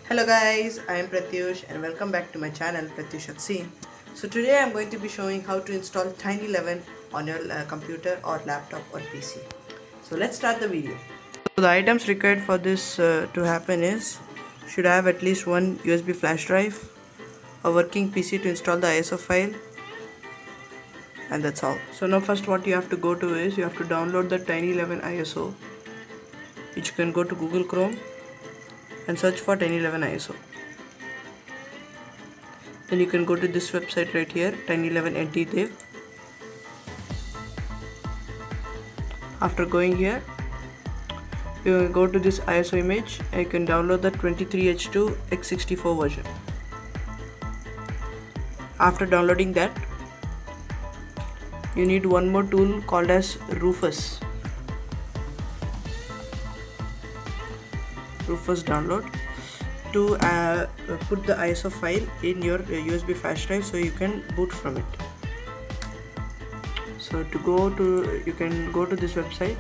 Hello guys, I am Pratyush and welcome back to my channel Pratyush at Scene. So today I am going to be showing how to install Tiny11 on your computer or laptop or PC. So let's start the video. So the items required for this to happen is should have at least one USB flash drive, a working PC to install the ISO file, and that's all. So now first what you have to go to is you have to download the Tiny11 ISO, which you can go to Google Chrome and search for Tiny11 ISO. Then you can go to this website right here, Tiny11NTDev. After going here, you will go to this ISO image and you can download the 23H2 x64 version. After downloading that, you need one more tool called as Rufus. Rufus download to put the ISO file in your USB flash drive so you can boot from it. So you can go to this website,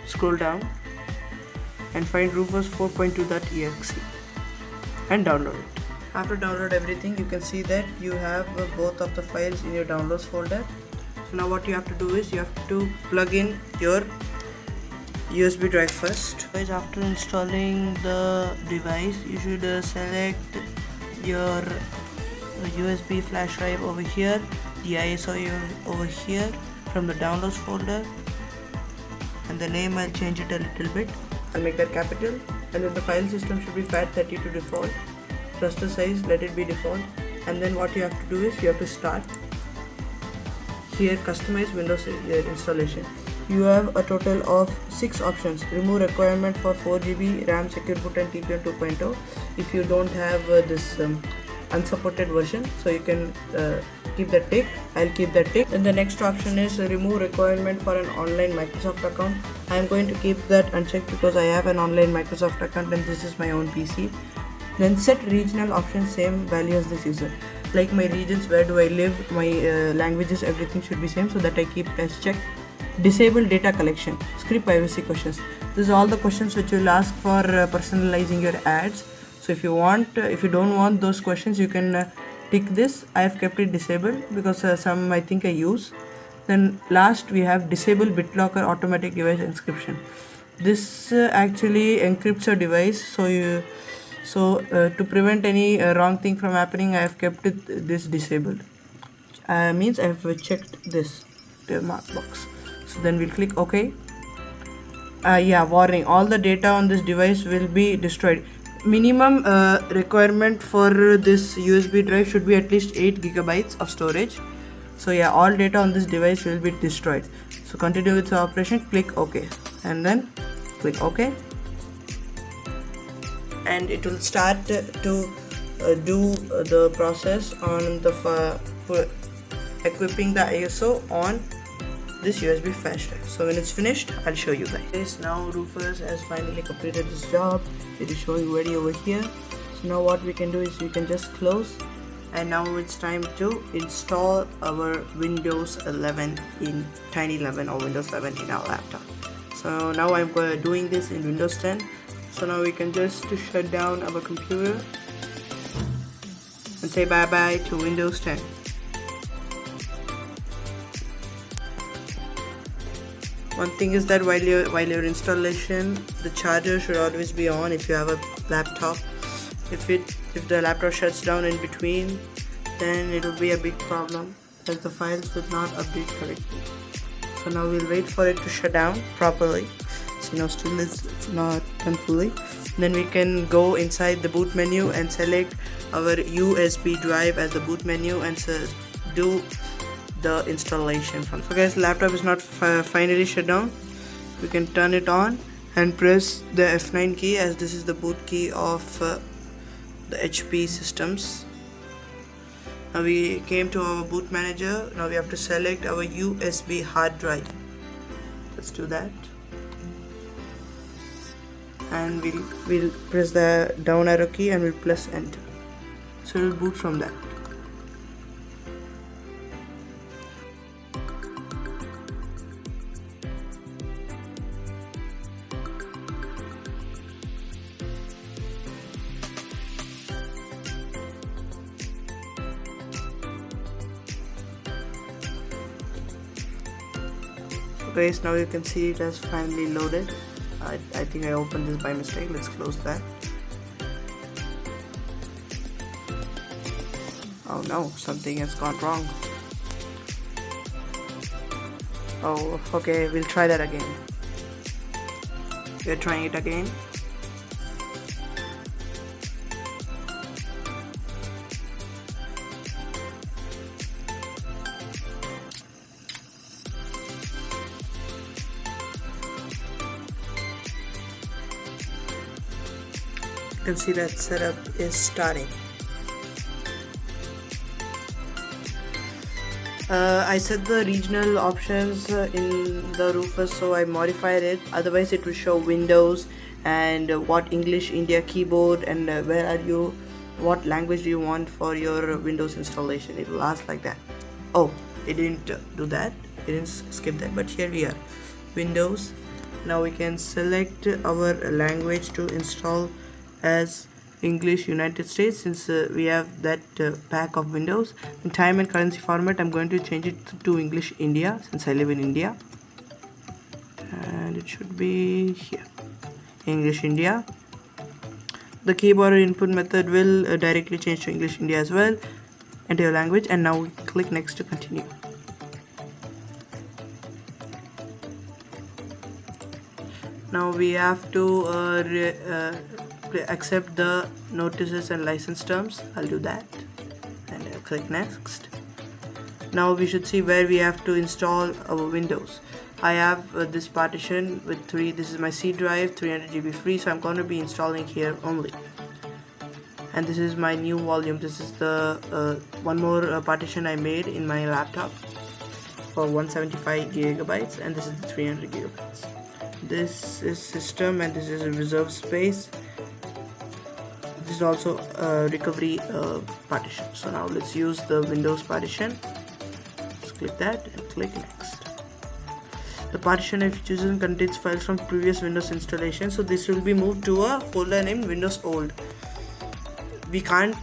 scroll down and find Rufus 4.2.exe and download it. After download everything, you can see that you have both of the files in your downloads folder. So now what you have to do is you have to plug in your USB drive first. Guys, after installing the device, you should select your USB flash drive over here, the ISO over here from the downloads folder, and the name I'll change it a little bit. I'll make that capital, and then the file system should be FAT32 default. Cluster size, let it be default, and then what you have to do is you have to start here, customize Windows installation. You have a total of 6 options. Remove requirement for 4GB RAM, secure boot and TPM 2.0 if you don't have this unsupported version, so you can keep that tick. I'll keep that tick. Then the next option is remove requirement for an online Microsoft account. I am going to keep that unchecked because I have an online Microsoft account and this is my own PC. Then set regional options same value as this user. Like my regions, where do I live, my languages, everything should be same, so that I keep as checked. Disable data collection, script privacy questions. This is all the questions which will ask for personalizing your ads. So if you don't want those questions, you can tick this. I have kept it disabled because some I think I use. Then last we have disable BitLocker automatic device encryption. This actually encrypts your device, so to prevent any wrong thing from happening, I have kept this disabled. Means I have checked this mark box. So then we'll click OK. Warning, all the data on this device will be destroyed. Minimum requirement for this USB drive should be at least 8 GB of storage. So yeah, all data on this device will be destroyed. So continue with the operation, click OK, and then click OK, and it will start to do the process on the equipping the ISO on this USB flash drive. So when it's finished, I'll show you guys. Now Rufus has finally completed this job. It is showing ready over here. So now what we can do is we can just close, and now it's time to install our Windows 11 in Tiny11 or Windows 11 in our laptop. So now I'm doing this in Windows 10. So now we can just shut down our computer and say bye bye to Windows 10. One thing is that while your installation, the charger should always be on if you have a laptop. If the laptop shuts down in between, then it will be a big problem as the files would not update correctly. So now we'll wait for it to shut down properly. So now still it's not done fully. Then we can go inside the boot menu and select our USB drive as the boot menu and do the installation. So guys, laptop is not finally shut down. We can turn it on and press the F9 key, as this is the boot key of the HP systems. Now we came to our boot manager. Now we have to select our USB hard drive. Let's do that, and we'll press the down arrow key and we'll press enter. So it will boot from that. guys, now you can see it has finally loaded. I think I opened this by mistake. Let's close that. Oh no, something has gone wrong. Oh, okay, we'll try that again. We're trying it again. You can see that setup is starting. I set the regional options in the Rufus, so I modified it. Otherwise it will show Windows and what English India keyboard and where are you, what language do you want for your Windows installation. It will ask like that. Oh, it didn't do that, it didn't skip that, but here we are, Windows. Now we can select our language to install as English United States, since we have that pack of Windows. In time and currency format, I'm going to change it to English India, since I live in India, and it should be here, English India. The keyboard input method will directly change to English India as well. Enter your language, and now we click next to continue. Now we have to accept the notices and license terms. I'll do that, and I'll click next. Now we should see where we have to install our Windows. I have this partition with 3. This is my C drive, 300 GB free, so I'm going to be installing here only. And this is my new volume. This is the one more partition I made in my laptop for 175 gigabytes, and this is the 300 gigabytes. This is system, and this is a reserve space. This is also a recovery partition. So now let's use the Windows partition. Let's click that and click next. The partition I've chosen contains files from previous Windows installation, so this will be moved to a folder named Windows Old. We can't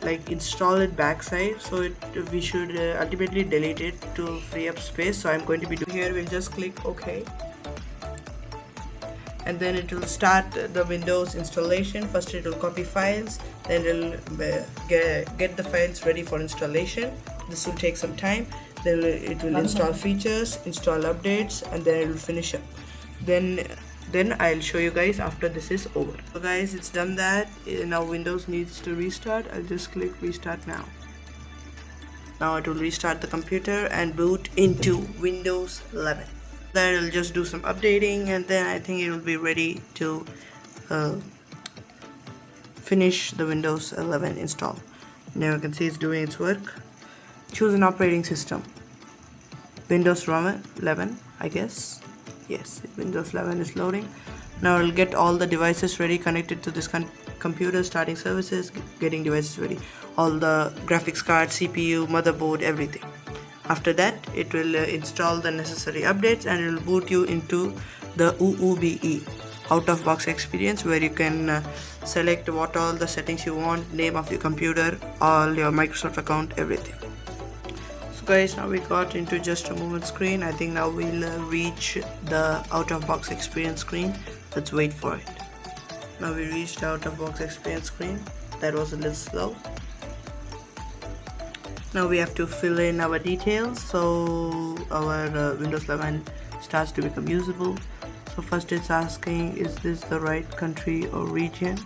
like install it backside, so we should ultimately delete it to free up space. So I'm going to be doing here. We'll just click OK, and then it will start the Windows installation. First it will copy files, then it will get the files ready for installation. This will take some time. Then it will install features, install updates, and then it will finish up. Then I'll show you guys after this is over. So guys, it's done that. Now Windows needs to restart. I'll just click restart now. Now it will restart the computer and boot into Windows 11. Then it'll just do some updating, and then I think it will be ready to finish the Windows 11 install. Now you can see it's doing its work. Choose an operating system. Windows 11, I guess. Yes, Windows 11 is loading. Now it'll get all the devices ready connected to this computer, starting services, getting devices ready, all the graphics card, CPU, motherboard, everything. After that, it will install the necessary updates, and it will boot you into the OOBE, out of box experience, where you can select what all the settings you want, name of your computer, all your Microsoft account, everything. So guys, now we got into just a moment screen. I think now we'll reach the out of box experience screen. Let's wait for it. Now we reached the out of box experience screen. That was a little slow. Now we have to fill in our details, so our Windows 11 starts to become usable. So first it's asking, is this the right country or region?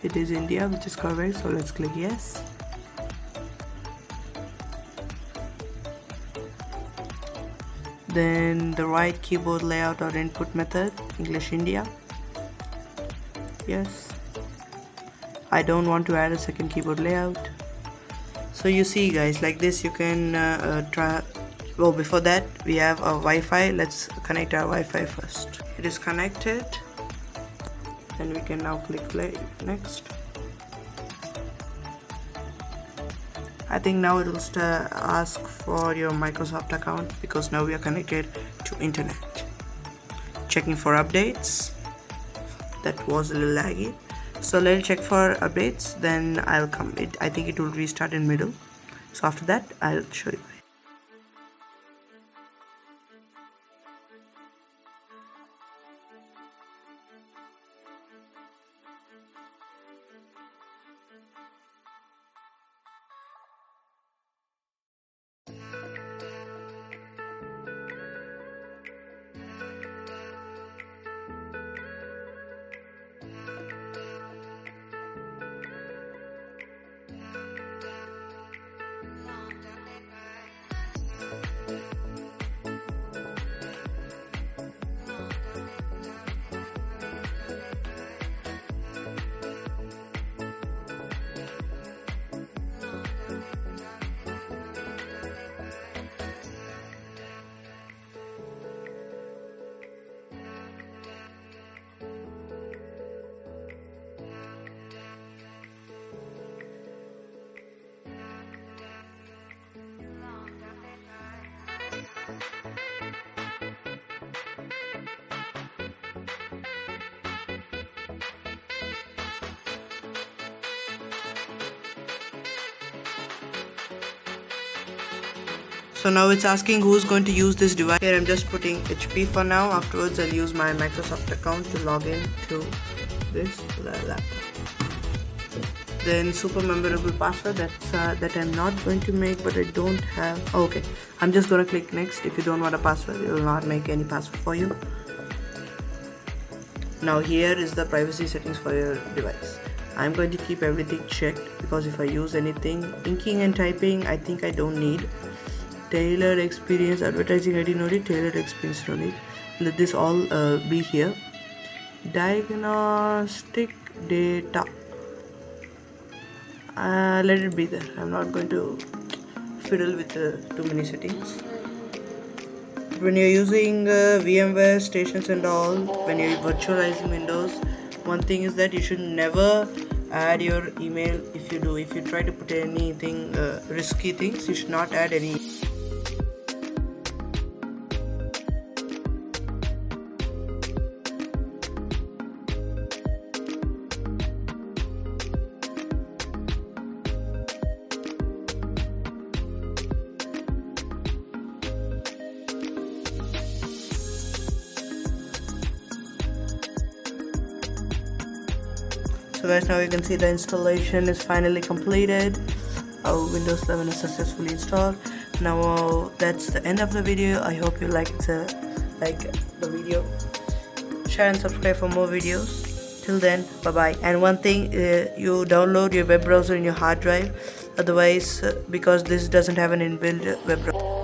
It is India, which is correct, so let's click yes. Then the right keyboard layout or input method, English India. Yes. I don't want to add a second keyboard layout. So you see guys, like this you can try. Well, before that we have a Wi-Fi. Let's connect our Wi-Fi first. It is connected, and we can now click play next. I think now it will ask for your Microsoft account, because now we are connected to internet. Checking for updates. That was a little laggy. So let's check for updates, then I'll come. I think it will restart in middle. So after that I'll show you. So now it's asking who's going to use this device. Here I'm just putting HP for now. Afterwards I'll use my Microsoft account to log in to this laptop. Then super memorable password, that I'm not going to make, but I don't have. Okay, I'm just gonna click next. If you don't want a password, it will not make any password for you. Now here is the privacy settings for your device. I'm going to keep everything checked because if I use anything, inking and typing, I think I don't need. Tailored experience, advertising ID, no need. Tailored experience, no need. Let this all be here. Diagnostic data, let it be there. I'm not going to fiddle with too many settings. When you're using VMware stations and all, when you're virtualizing Windows, one thing is that you should never add your email. If you try to put anything risky things, you should not add any. So guys, now you can see the installation is finally completed. Our Windows 11 is successfully installed. Now that's the end of the video. I hope you like the video. Share and subscribe for more videos. Till then, bye bye. And one thing, you download your web browser in your hard drive. Otherwise, because this doesn't have an inbuilt web browser.